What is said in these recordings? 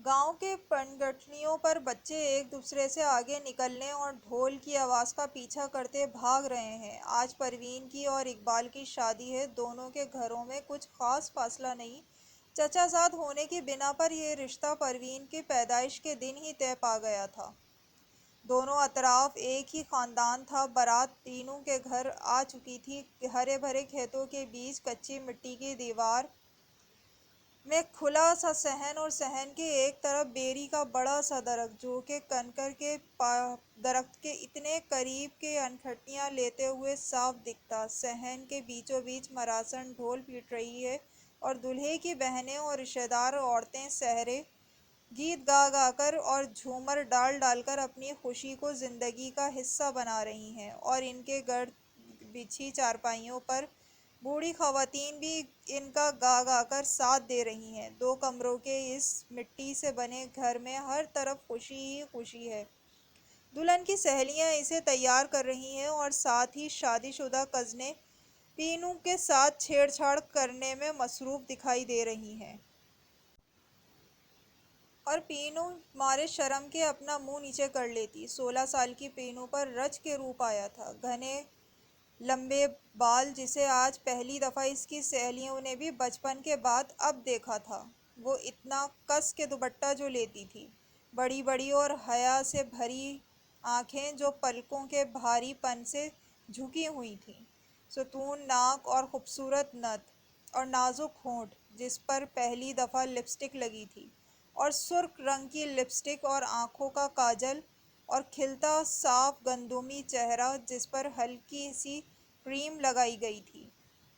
گاؤں کے پنگھٹیوں پر بچے ایک دوسرے سے آگے نکلنے اور ڈھول کی آواز کا پیچھا کرتے بھاگ رہے ہیں۔ آج پروین کی اور اقبال کی شادی ہے۔ دونوں کے گھروں میں کچھ خاص فاصلہ نہیں۔ چچا زاد ہونے کی بنا پر یہ رشتہ پروین کی پیدائش کے دن ہی طے پا گیا تھا۔ دونوں اطراف ایک ہی خاندان تھا۔ بارات تینوں کے گھر آ چکی تھی۔ ہرے بھرے کھیتوں کے بیچ کچی مٹی کی دیوار میں کھلا سا صحن، اور صحن کے ایک طرف بیری کا بڑا سا درخت، جو کہ کنکر کے درخت کے اتنے قریب کہ انگھٹیاں لیتے ہوئے صاف دکھتا۔ صحن کے بیچوں بیچ مراسن ڈھول پیٹ رہی ہے، اور دولہے کی بہنیں اور رشتہ دار عورتیں سحرے گیت گا گا کر اور جھومر ڈال ڈال کر اپنی خوشی کو زندگی کا حصہ بنا رہی ہیں، اور ان کے گرد بچھی چارپائیوں پر بوڑھی خواتین بھی ان کا گا گا کر ساتھ دے رہی ہیں۔ دو کمروں کے اس مٹی سے بنے گھر میں ہر طرف خوشی ہی خوشی ہے۔ دلہن کی سہیلیاں اسے تیار کر رہی ہیں، اور ساتھ ہی شادی شدہ کزنیں پینو کے ساتھ چھیڑ چھاڑ کرنے میں مصروف دکھائی دے رہی ہیں۔ اور پینو مارے شرم کے اپنا منہ نیچے کر لیتی۔ 16 سال کی پینو پر رچ کے روپ آیا تھا۔ گھنے لمبے بال، جسے آج پہلی دفعہ اس کی سہیلیوں نے بھی بچپن کے بعد اب دیکھا تھا۔ وہ اتنا کس کے دوپٹہ جو لیتی تھی۔ بڑی بڑی اور حیا سے بھری آنکھیں جو پلکوں کے بھاری پن سے جھکی ہوئی تھیں۔ ستون ناک اور خوبصورت نتھ اور نازک ہونٹ، جس پر پہلی دفعہ لپسٹک لگی تھی، اور سرخ رنگ کی لپسٹک اور آنکھوں کا کاجل، اور کھلتا صاف گندمی چہرہ جس پر ہلکی سی کریم لگائی گئی تھی۔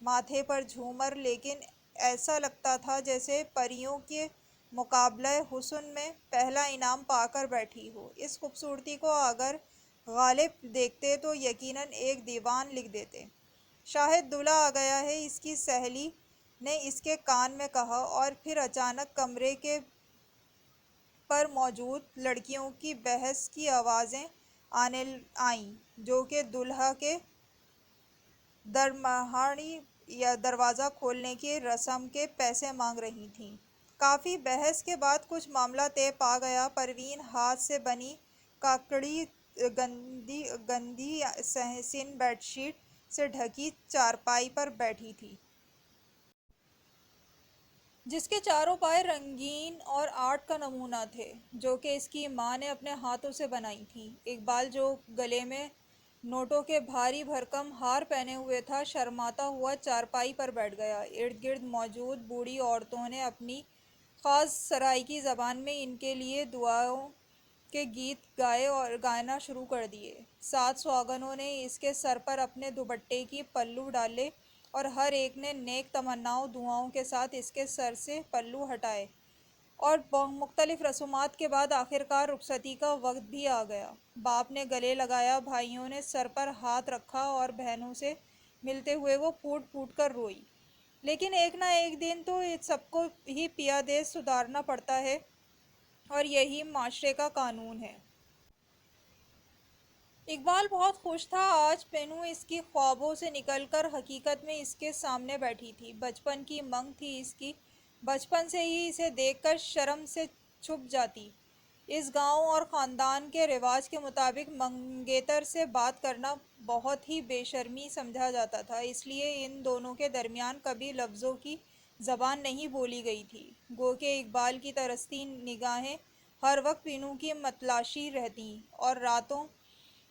ماتھے پر جھومر، لیکن ایسا لگتا تھا جیسے پریوں کے مقابلہ حسن میں پہلا انعام پا کر بیٹھی ہو۔ اس خوبصورتی کو اگر غالب دیکھتے تو یقیناً ایک دیوان لکھ دیتے۔ شاہد دولہا آ گیا ہے، اس کی سہیلی نے اس کے کان میں کہا، اور پھر اچانک کمرے کے پر موجود لڑکیوں کی بحث کی آوازیں آنے آئیں، جو کہ دولہا کے درمہاڑی یا دروازہ کھولنے کی رسم کے پیسے مانگ رہی تھیں۔ کافی بحث کے بعد کچھ معاملہ طے پا گیا۔ پروین ہاتھ سے بنی کاکڑی گندی سن بیڈ شیٹ سے ڈھکی چارپائی پر بیٹھی تھی، جس کے چاروں پائے رنگین اور آرٹ کا نمونہ تھے، جو کہ اس کی ماں نے اپنے ہاتھوں سے بنائی تھیں۔ اقبال، جو گلے میں نوٹوں کے بھاری بھرکم ہار پہنے ہوئے تھا، شرماتا ہوا چارپائی پر بیٹھ گیا۔ ارد گرد موجود بوڑھی عورتوں نے اپنی خاص سرائیکی زبان میں ان کے لیے دعاؤں کے گیت گائے اور گانا شروع کر دیے۔ 7 سوہاگنوں نے اس کے سر پر اپنے دوپٹے کی پلو ڈالے، اور ہر ایک نے نیک تمناؤں دعاؤں کے ساتھ اس کے سر سے پلو ہٹائے، اور مختلف رسومات کے بعد آخرکار رخصتی کا وقت بھی آ گیا۔ باپ نے گلے لگایا، بھائیوں نے سر پر ہاتھ رکھا، اور بہنوں سے ملتے ہوئے وہ پھوٹ پھوٹ کر روئی۔ لیکن ایک نہ ایک دن تو سب کو ہی پیا دے سدھارنا پڑتا ہے، اور یہی معاشرے کا قانون ہے۔ اقبال بہت خوش تھا۔ آج پینو اس کی خوابوں سے نکل کر حقیقت میں اس کے سامنے بیٹھی تھی۔ بچپن کی منگ تھی اس کی۔ بچپن سے ہی اسے دیکھ کر شرم سے چھپ جاتی۔ اس گاؤں اور خاندان کے رواج کے مطابق منگیتر سے بات کرنا بہت ہی بے شرمی سمجھا جاتا تھا، اس لیے ان دونوں کے درمیان کبھی لفظوں کی زبان نہیں بولی گئی تھی۔ گو کہ اقبال کی ترستی نگاہیں ہر وقت پینو کی متلاشی رہتیں، اور راتوں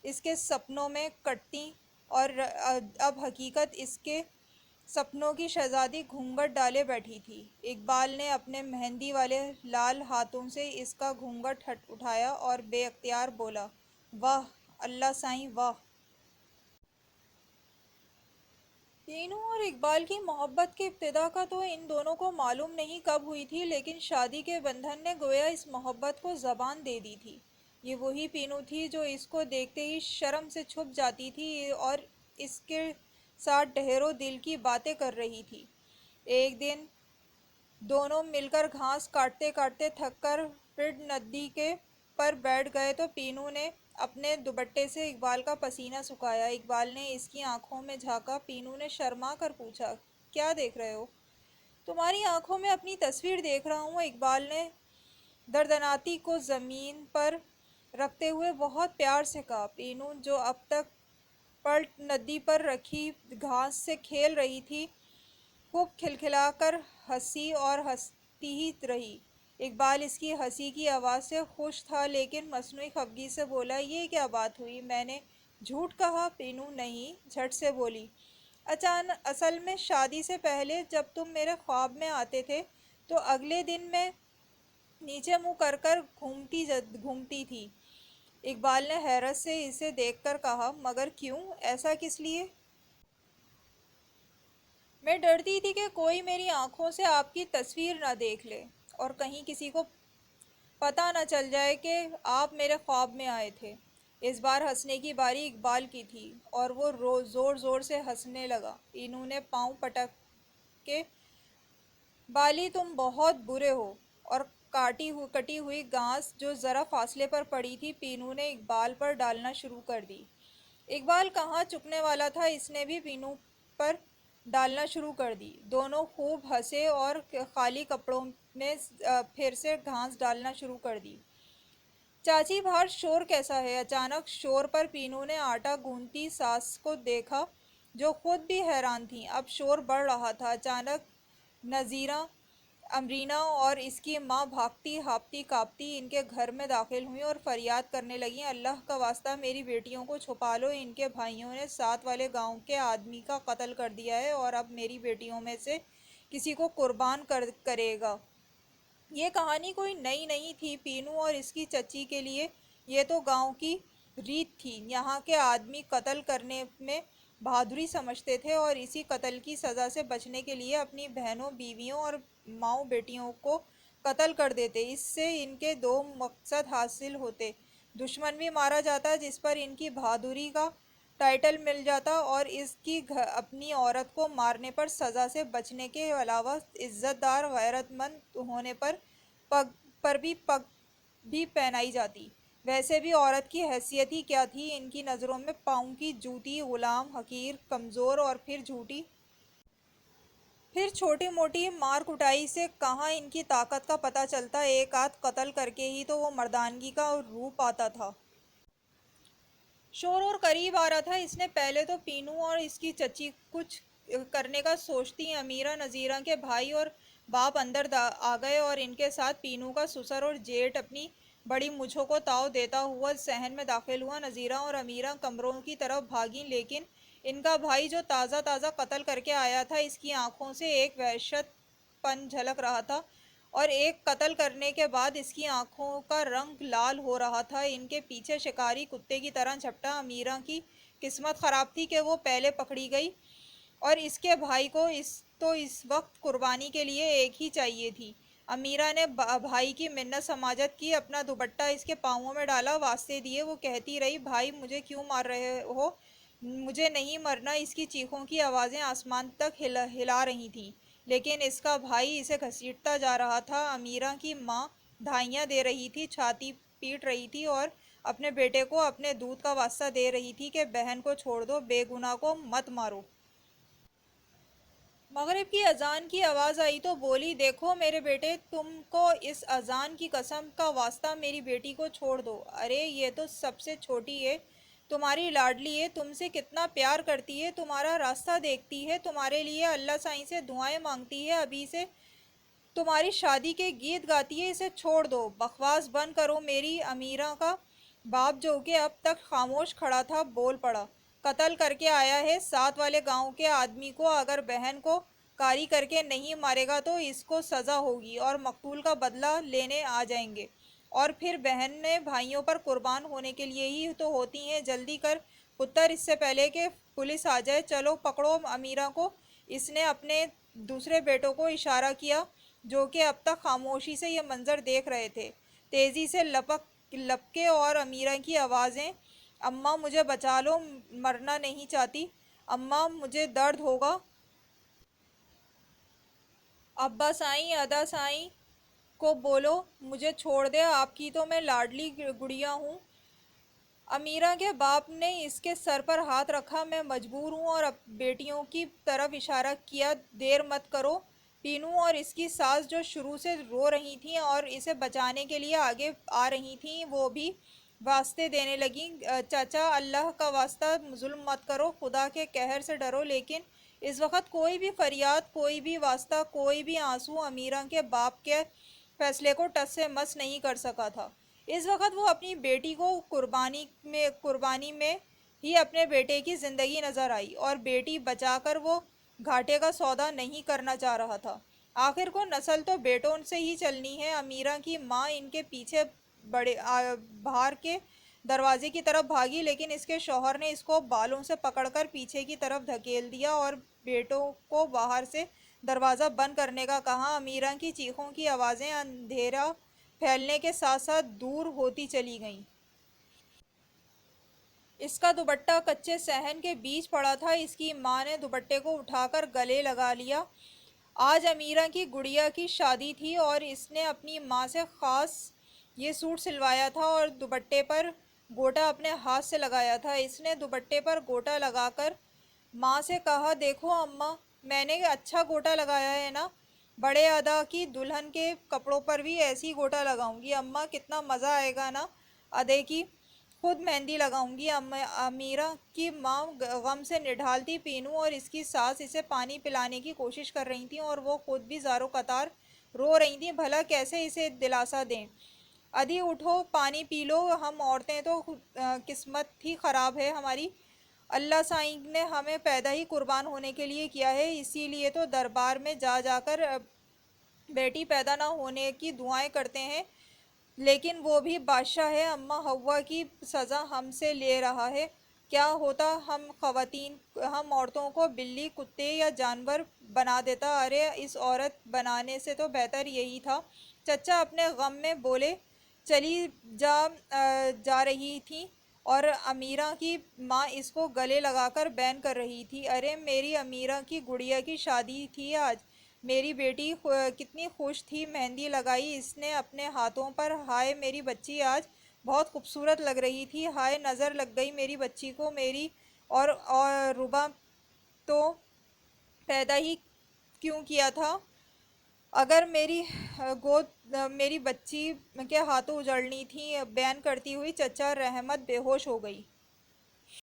اس کے سپنوں میں کٹتیں، اور اب حقیقت اس کے سپنوں کی شہزادی گھونگھٹ ڈالے بیٹھی تھی۔ اقبال نے اپنے مہندی والے لال ہاتھوں سے اس کا گھونگھٹ اٹھایا، اور بے اختیار بولا، واہ اللہ سائیں واہ! پینو اور اقبال کی محبت کی ابتدا کا تو ان دونوں کو معلوم نہیں کب ہوئی تھی، لیکن شادی کے بندھن نے گویا اس محبت کو زبان دے دی تھی۔ یہ وہی پینو تھی جو اس کو دیکھتے ہی شرم سے چھپ جاتی تھی، اور اس کے ساتھ ڈھیروں دل کی باتیں کر رہی تھی۔ ایک دن دونوں مل کر گھاس کاٹتے کاٹتے تھک کر پھر ندی کے پر بیٹھ گئے تو پینو نے اپنے دوپٹے سے اقبال کا پسینہ سکھایا۔ اقبال نے اس کی آنکھوں میں جھانکا۔ پینو نے شرما کر پوچھا، کیا دیکھ رہے ہو؟ تمہاری آنکھوں میں اپنی تصویر دیکھ رہا ہوں، اقبال نے دردناتی کو زمین پر رکھتے ہوئے بہت پیار سے کہا۔ پینو جو اب تک پلٹ ندی پر رکھی گھاس سے کھیل رہی تھی، خوب کھلکھلا کر ہنسی اور ہنستی ہی رہی۔ اقبال اس کی ہنسی کی آواز سے خوش تھا، لیکن مصنوعی خفگی سے بولا، یہ کیا بات ہوئی؟ میں نے جھوٹ کہا؟ پینو نہیں، جھٹ سے بولی۔ اصل میں شادی سے پہلے جب تم میرے خواب میں آتے تھے تو اگلے دن میں نیچے منہ کر کر گھومتی تھی۔ اقبال نے حیرت سے اسے دیکھ کر کہا، مگر کیوں؟ ایسا کس لیے؟ میں ڈرتی تھی کہ کوئی میری آنکھوں سے آپ کی تصویر نہ دیکھ لے، اور کہیں کسی کو پتہ نہ چل جائے کہ آپ میرے خواب میں آئے تھے۔ اس بار ہنسنے کی باری اقبال کی تھی، اور وہ زور زور سے ہنسنے لگا۔ پینو نے پاؤں پٹک کے، بالی تم بہت برے ہو، اور کٹی ہوئی گھاس جو ذرا فاصلے پر پڑی تھی پینو نے اقبال پر ڈالنا شروع کر دی۔ اقبال کہاں چکنے والا تھا، اس نے بھی پینو پر ڈالنا شروع کر دی۔ دونوں خوب ہنسے اور خالی کپڑوں میں پھر سے گھاس ڈالنا شروع کر دی۔ چاچی باہر شور کیسا ہے؟ اچانک شور پر پینو نے آٹا گوندھتی ساس کو دیکھا، جو خود بھی حیران تھیں۔ اب شور بڑھ رہا تھا۔ اچانک نذیرہ، امرینا اور اس کی ماں بھاگتی ہاپتی کانپتی ان کے گھر میں داخل ہوئیں اور فریاد کرنے لگیں، اللہ کا واسطہ میری بیٹیوں کو چھپا لو، ان کے بھائیوں نے ساتھ والے گاؤں کے آدمی کا قتل کر دیا ہے اور اب میری بیٹیوں میں سے کسی کو قربان کرے گا۔ یہ کہانی کوئی نئی نہیں تھی پینو اور اس کی چچی کے لیے، یہ تو گاؤں کی ریت تھی۔ یہاں کے آدمی قتل کرنے میں بہادری سمجھتے تھے اور اسی قتل کی سزا سے بچنے کے لیے اپنی بہنوں، بیویوں اور ماؤں بیٹیوں کو قتل کر دیتے۔ اس سے ان کے دو مقصد حاصل ہوتے: دشمن بھی مارا جاتا جس پر ان کی بہادری کا ٹائٹل مل جاتا، اور اس کی اپنی عورت کو مارنے پر سزا سے بچنے کے علاوہ عزت دار غیرت مند ہونے پر بھی پگ بھی پہنائی جاتی۔ ویسے بھی عورت کی حیثیت ہی کیا تھی ان کی نظروں میں؟ پاؤں کی جوتی، غلام، حقیر، کمزور، اور پھر جھوٹی۔ پھر چھوٹی موٹی مار کٹائی سے کہاں ان کی طاقت کا پتہ چلتا؟ ایک آدھ قتل کر کے ہی تو وہ مردانگی کا روپ آتا تھا۔ شور اور قریب آ رہا تھا۔ اس نے پہلے تو پینو اور اس کی چچی کچھ کرنے کا سوچتی، امیرہ، نذیرہ کے بھائی اور باپ اندر آ گئے اور ان کے ساتھ پینو کا سسر اور جیٹھ اپنی بڑی مونچھوں کو تاؤ دیتا ہوا صحن میں داخل ہوا۔ نذیرہ اور امیرہ کمروں کی طرف بھاگیں، لیکن ان کا بھائی جو تازہ تازہ قتل کر کے آیا تھا، اس کی آنکھوں سے ایک وحشت پن جھلک رہا تھا، اور ایک قتل کرنے کے بعد اس کی آنکھوں کا رنگ لال ہو رہا تھا۔ ان کے پیچھے شکاری کتے کی طرح جھپٹا۔ امیرہ کی قسمت خراب تھی کہ وہ پہلے پکڑی گئی، اور اس کے بھائی کو اس وقت قربانی کے لیے ایک ہی چاہیے تھی۔ امیرہ نے بھائی کی منت سماجت کی، اپنا دوپٹہ اس کے پاؤں میں ڈالا، واسطے دیے۔ وہ کہتی رہی، بھائی مجھے کیوں مار رہے ہو؟ مجھے نہیں مرنا۔ اس کی چیخوں کی آوازیں آسمان تک ہلا رہی تھیں، لیکن اس کا بھائی اسے گھسیٹتا جا رہا تھا۔ امیرہ کی ماں دھائیاں دے رہی تھی، چھاتی پیٹ رہی تھی، اور اپنے بیٹے کو اپنے دودھ کا واسطہ دے رہی تھی کہ بہن کو چھوڑ دو، بے گناہ کو مت مارو۔ مغرب کی اذان کی آواز آئی تو بولی، دیکھو میرے بیٹے، تم کو اس اذان کی قسم کا واسطہ میری بیٹی کو چھوڑ دو۔ ارے یہ تو سب سے چھوٹی ہے، تمہاری لاڈلی ہے، تم سے کتنا پیار کرتی ہے، تمہارا راستہ دیکھتی ہے، تمہارے لیے اللہ سائیں سے دعائیں مانگتی ہے، ابھی سے تمہاری شادی کے گیت گاتی ہے، اسے چھوڑ دو۔ بکواس بند کرو۔ میری امیرہ کا باپ، جو کہ اب تک خاموش کھڑا تھا، بول پڑا، قتل کر کے آیا ہے ساتھ والے گاؤں کے آدمی کو، اگر بہن کو کاری کر کے نہیں مارے گا تو اس کو سزا ہوگی، اور مقتول کا بدلہ لینے آ جائیں گے، اور پھر بہنیں بھائیوں پر قربان ہونے کے لیے ہی تو ہوتی ہیں۔ جلدی کر پتر، اس سے پہلے کہ پولیس آ جائے، چلو پکڑو امیرہ کو۔ اس نے اپنے دوسرے بیٹوں کو اشارہ کیا، جو کہ اب تک خاموشی سے یہ منظر دیکھ رہے تھے۔ تیزی سے لپکے اور امیرہ کی آوازیں، اماں مجھے بچا لو، مرنا نہیں چاہتی، اماں مجھے درد ہوگا۔ ابا سائیں، ادا سائیں کو بولو مجھے چھوڑ دے، آپ کی تو میں لاڈلی گڑیا ہوں۔ امیرہ کے باپ نے اس کے سر پر ہاتھ رکھا، میں مجبور ہوں، اور بیٹیوں کی طرف اشارہ کیا، دیر مت کرو، پینو اور اس کی ساس جو شروع سے رو رہی تھیں اور اسے بچانے کے لیے آگے آ رہی تھیں، وہ بھی واسطے دینے لگیں، چچا اللہ کا واسطہ ظلم مت کرو، خدا کے قہر سے ڈرو۔ لیکن اس وقت کوئی بھی فریاد، کوئی بھی واسطہ، کوئی بھی آنسو امیرہ کے باپ کے فیصلے کو ٹس سے مس نہیں کر سکا تھا۔ اس وقت وہ اپنی بیٹی کو قربانی میں ہی اپنے بیٹے کی زندگی نظر آئی، اور بیٹی بچا کر وہ گھاٹے کا سودا نہیں کرنا چاہ رہا تھا۔ آخر کو نسل تو بیٹوں سے ہی چلنی ہے۔ امیرہ کی ماں ان کے پیچھے باہر کے دروازے کی طرف بھاگی، لیکن اس کے شوہر نے اس کو بالوں سے پکڑ کر پیچھے کی طرف دھکیل دیا اور بیٹوں کو باہر سے دروازہ بند کرنے کا کہا۔ امیرہ کی چیخوں کی آوازیں اندھیرا پھیلنے کے ساتھ ساتھ دور ہوتی چلی گئیں۔ اس کا دوپٹہ کچے صحن کے بیچ پڑا تھا۔ اس کی ماں نے دوپٹے کو اٹھا کر گلے لگا لیا۔ آج امیرہ کی گڑیا کی شادی تھی اور اس نے اپنی ماں سے خاص یہ سوٹ سلوایا تھا اور دوپٹے پر گوٹا اپنے ہاتھ سے لگایا تھا۔ اس نے دوپٹے پر گوٹا لگا کر ماں سے کہا، دیکھو اماں، میں نے اچھا گوٹا لگایا ہے نا؟ بڑے ادا کی دلہن کے کپڑوں پر بھی ایسی گوٹا لگاؤں گی اماں، کتنا مزہ آئے گا نا؟ ادے کی خود مہندی لگاؤں گی۔ امیرہ کی ماں غم سے نڈھال تھی۔ پینو اور اس کی ساس اسے پانی پلانے کی کوشش کر رہی تھیں اور وہ خود بھی زاروں قطار رو رہی تھیں، بھلا کیسے اسے دلاسا دیں۔ ادھی اٹھو، پانی پی لو، ہم عورتیں تو قسمت ہی خراب ہے ہماری، اللہ سائیں نے ہمیں پیدا ہی قربان ہونے کے لیے کیا ہے، اسی لیے تو دربار میں جا جا کر بیٹی پیدا نہ ہونے کی دعائیں کرتے ہیں، لیکن وہ بھی بادشاہ ہے۔ اماں، ہوا کی سزا ہم سے لے رہا ہے، کیا ہوتا ہم عورتوں کو بلی، کتے یا جانور بنا دیتا؟ ارے اس عورت بنانے سے تو بہتر یہی تھا۔ چچا اپنے غم میں بولے چلی جا رہی تھیں اور امیرہ کی ماں اس کو گلے لگا کر بین کر رہی تھی۔ ارے میری امیرہ کی گڑیا کی شادی تھی آج، میری بیٹی کتنی خوش تھی، مہندی لگائی اس نے اپنے ہاتھوں پر، ہائے میری بچی آج بہت خوبصورت لگ رہی تھی، ہائے نظر لگ گئی میری بچی کو میری، اور ربا تو پیدا ہی کیوں کیا تھا، اگر میری گود میری بچی کے ہاتھوں اجڑنی تھی۔ بیان کرتی ہوئی چچا رحمت بے ہوش ہو گئی۔